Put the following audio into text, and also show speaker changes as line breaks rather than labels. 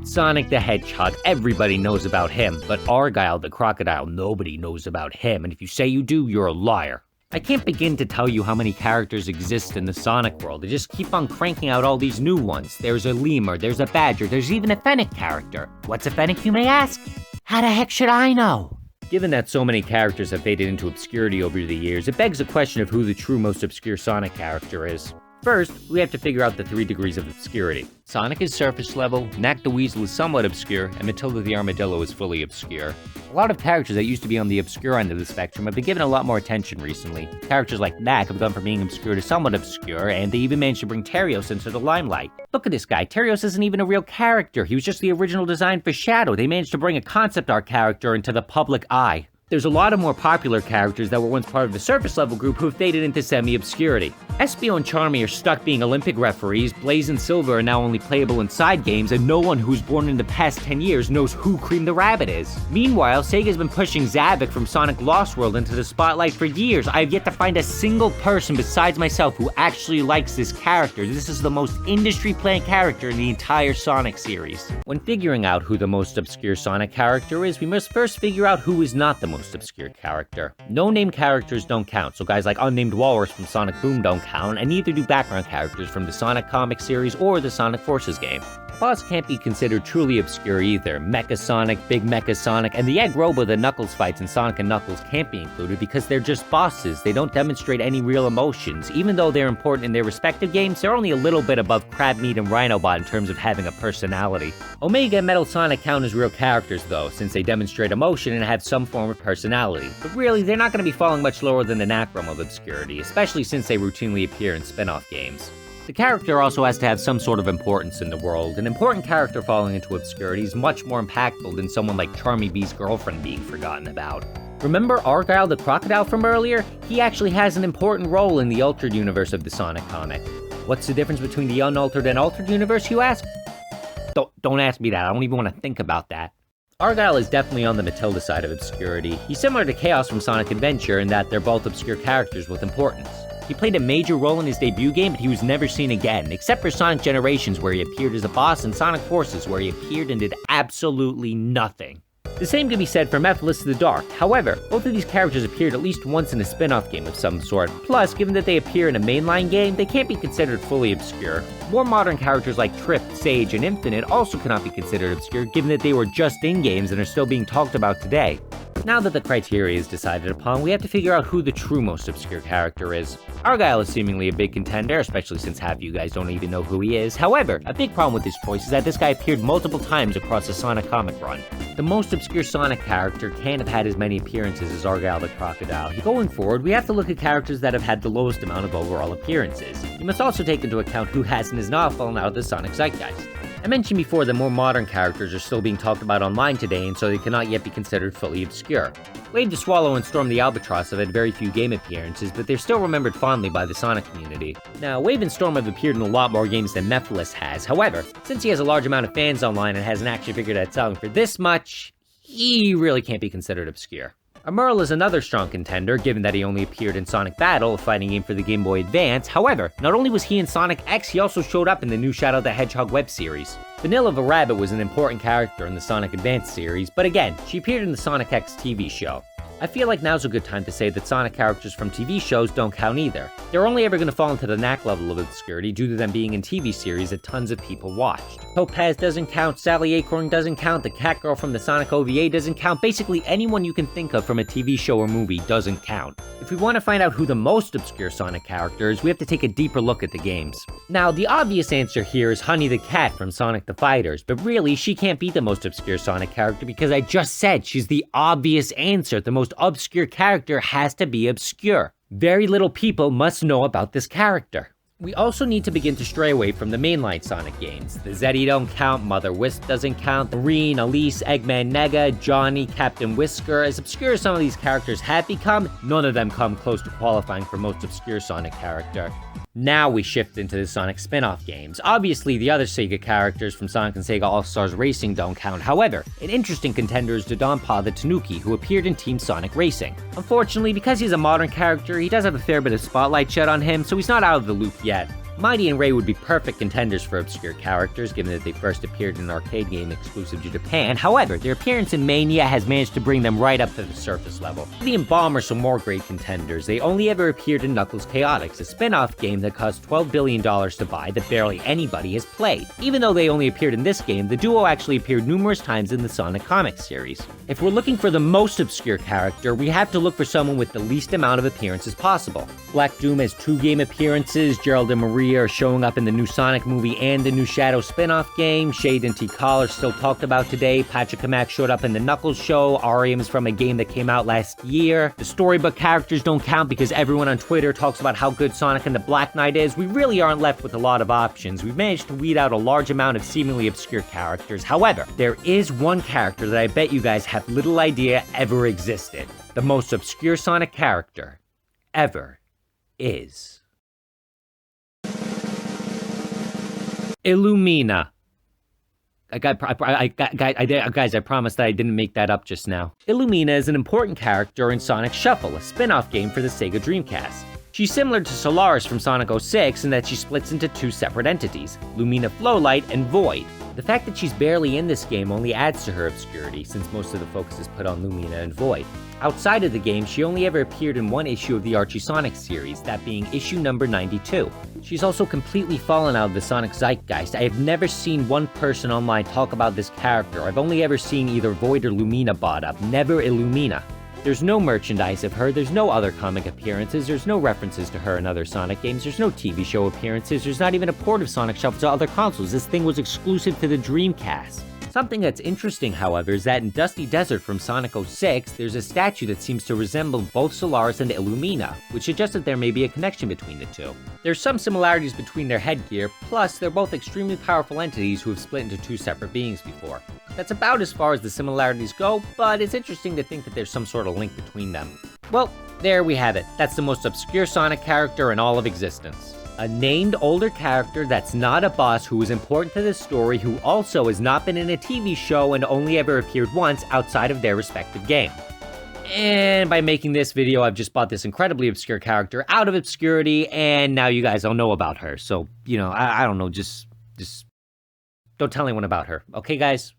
Sonic the Hedgehog, everybody knows about him, but Argyle the Crocodile, nobody knows about him, and if you say you do, you're a liar. I can't begin to tell you how many characters exist in the Sonic world. They just keep on cranking out all these new ones. There's a lemur, there's a badger, there's even a fennec character. What's a fennec, you may ask? How the heck should I know? Given that so many characters have faded into obscurity over the years, it begs the question of who the true most obscure Sonic character is. First, we have to figure out the 3 degrees of obscurity. Sonic is surface level, Knack the Weasel is somewhat obscure, and Matilda the Armadillo is fully obscure. A lot of characters that used to be on the obscure end of the spectrum have been given a lot more attention recently. Characters like Knack have gone from being obscure to somewhat obscure, and they even managed to bring Terios into the limelight. Look at this guy, Terios isn't even a real character, he was just the original design for Shadow. They managed to bring a concept art character into the public eye. There's a lot of more popular characters that were once part of the surface level group who have faded into semi-obscurity. Espio and Charmy are stuck being Olympic referees, Blaze and Silver are now only playable in side games, and no one who's born in the past 10 years knows who Cream the Rabbit is. Meanwhile, Sega's been pushing Zavok from Sonic Lost World into the spotlight for years. I have yet to find a single person besides myself who actually likes this character. This is the most industry-playing character in the entire Sonic series. When figuring out who the most obscure Sonic character is, we must first figure out who is not the most obscure character. No-name characters don't count, so guys like Unnamed Walrus from Sonic Boom don't count, and neither do background characters from the Sonic comic series or the Sonic Forces game. Boss can't be considered truly obscure either. Mecha Sonic, Big Mecha Sonic, and the Egg Robo that Knuckles fights in Sonic and Knuckles can't be included because they're just bosses. They don't demonstrate any real emotions. Even though they're important in their respective games, they're only a little bit above Crabmeat and Rhinobot in terms of having a personality. Omega and Metal Sonic count as real characters though, since they demonstrate emotion and have some form of personality. But really, they're not going to be falling much lower than the Knack realm of obscurity, especially since they routinely appear in spin-off games. The character also has to have some sort of importance in the world. An important character falling into obscurity is much more impactful than someone like Charmy B's girlfriend being forgotten about. Remember Argyle the Crocodile from earlier? He actually has an important role in the altered universe of the Sonic comic. What's the difference between the unaltered and altered universe, you ask? Don't ask me that, I don't even want to think about that. Argyle is definitely on the Matilda side of obscurity. He's similar to Chaos from Sonic Adventure in that they're both obscure characters with importance. He played a major role in his debut game, but he was never seen again, except for Sonic Generations where he appeared as a boss and Sonic Forces where he appeared and did absolutely nothing. The same can be said for Mephiles the Dark. However, both of these characters appeared at least once in a spin-off game of some sort. Plus, given that they appear in a mainline game, they can't be considered fully obscure. More modern characters like Trip, Sage, and Infinite also cannot be considered obscure, given that they were just in games and are still being talked about today. Now that the criteria is decided upon, we have to figure out who the true most obscure character is. Argyle is seemingly a big contender, especially since half of you guys don't even know who he is. However, a big problem with this choice is that this guy appeared multiple times across the Sonic comic run. The most obscure Sonic character can't have had as many appearances as Argyle the Crocodile. Going forward, we have to look at characters that have had the lowest amount of overall appearances. You must also take into account who has and has not fallen out of the Sonic zeitgeist. I mentioned before that more modern characters are still being talked about online today, and so they cannot yet be considered fully obscure. Wave the Swallow and Storm the Albatross have had very few game appearances, but they're still remembered fondly by the Sonic community. Now, Wave and Storm have appeared in a lot more games than Mephiles has. However, since he has a large amount of fans online and hasn't actually figured out selling for this much, he really can't be considered obscure. Emerl is another strong contender, given that he only appeared in Sonic Battle, a fighting game for the Game Boy Advance. However, not only was he in Sonic X, he also showed up in the new Shadow the Hedgehog web series. Vanilla the Rabbit was an important character in the Sonic Advance series, but again, she appeared in the Sonic X TV show. I feel like now's a good time to say that Sonic characters from TV shows don't count either. They're only ever going to fall into the Knack level of obscurity due to them being in TV series that tons of people watched. Topaz doesn't count, Sally Acorn doesn't count, the cat girl from the Sonic OVA doesn't count, basically anyone you can think of from a TV show or movie doesn't count. If we want to find out who the most obscure Sonic character is, we have to take a deeper look at the games. Now, the obvious answer here is Honey the Cat from Sonic the Fighters, but really, she can't be the most obscure Sonic character because I just said she's the obvious answer. The most obscure character has to be obscure. Very little people must know about this character. We also need to begin to stray away from the mainline Sonic games. The Zeddy don't count, Mother Wisp doesn't count, Marine, Elise, Eggman, Nega, Johnny, Captain Whisker. As obscure as some of these characters have become, none of them come close to qualifying for most obscure Sonic character. Now we shift into the Sonic spin-off games. Obviously, the other Sega characters from Sonic and Sega All-Stars Racing don't count. However, an interesting contender is Dodonpaw the Tanuki, who appeared in Team Sonic Racing. Unfortunately, because he's a modern character, he does have a fair bit of spotlight shed on him, so he's not out of the loop yet. Mighty and Ray would be perfect contenders for obscure characters, given that they first appeared in an arcade game exclusive to Japan. However, their appearance in Mania has managed to bring them right up to the surface level. Mighty and Bomb are some more great contenders. They only ever appeared in Knuckles Chaotix, a spin-off game that cost $12 billion to buy that barely anybody has played. Even though they only appeared in this game, the duo actually appeared numerous times in the Sonic comic series. If we're looking for the most obscure character, we have to look for someone with the least amount of appearances possible. Black Doom has 2 game appearances, Gerald and Maria are showing up in the new Sonic movie and the new Shadow spin-off game, Shade and Tikal are still talked about today, Pachacamac showed up in the Knuckles show, Arium is from a game that came out last year. The storybook characters don't count because everyone on Twitter talks about how good Sonic and the Black Knight is. We really aren't left with a lot of options. We've managed to weed out a large amount of seemingly obscure characters. However, there is one character that I bet you guys have little idea ever existed. The most obscure Sonic character ever is Illumina. Guys, I promise that I didn't make that up just now. Illumina is an important character in Sonic Shuffle, a spin-off game for the Sega Dreamcast. She's similar to Solaris from Sonic 06 in that she splits into 2 separate entities, Lumina Flowlight and Void. The fact that she's barely in this game only adds to her obscurity, since most of the focus is put on Lumina and Void. Outside of the game, she only ever appeared in 1 issue of the Archie Sonic series, that being issue number 92. She's also completely fallen out of the Sonic zeitgeist. I have never seen one person online talk about this character. I've only ever seen either Void or Lumina bought up, never Illumina. There's no merchandise of her, there's no other comic appearances, there's no references to her in other Sonic games, there's no TV show appearances, there's not even a port of Sonic Shuffle to other consoles. This thing was exclusive to the Dreamcast. Something that's interesting, however, is that in Dusty Desert from Sonic 06, there's a statue that seems to resemble both Solaris and Illumina, which suggests that there may be a connection between the two. There's some similarities between their headgear, plus they're both extremely powerful entities who have split into 2 separate beings before. That's about as far as the similarities go, but it's interesting to think that there's some sort of link between them. Well, there we have it. That's the most obscure Sonic character in all of existence. A named older character that's not a boss who is important to the story, who also has not been in a TV show and only ever appeared once outside of their respective game. And by making this video, I've just brought this incredibly obscure character out of obscurity, and now you guys all know about her. So, you know, I don't know, just don't tell anyone about her. Okay, guys?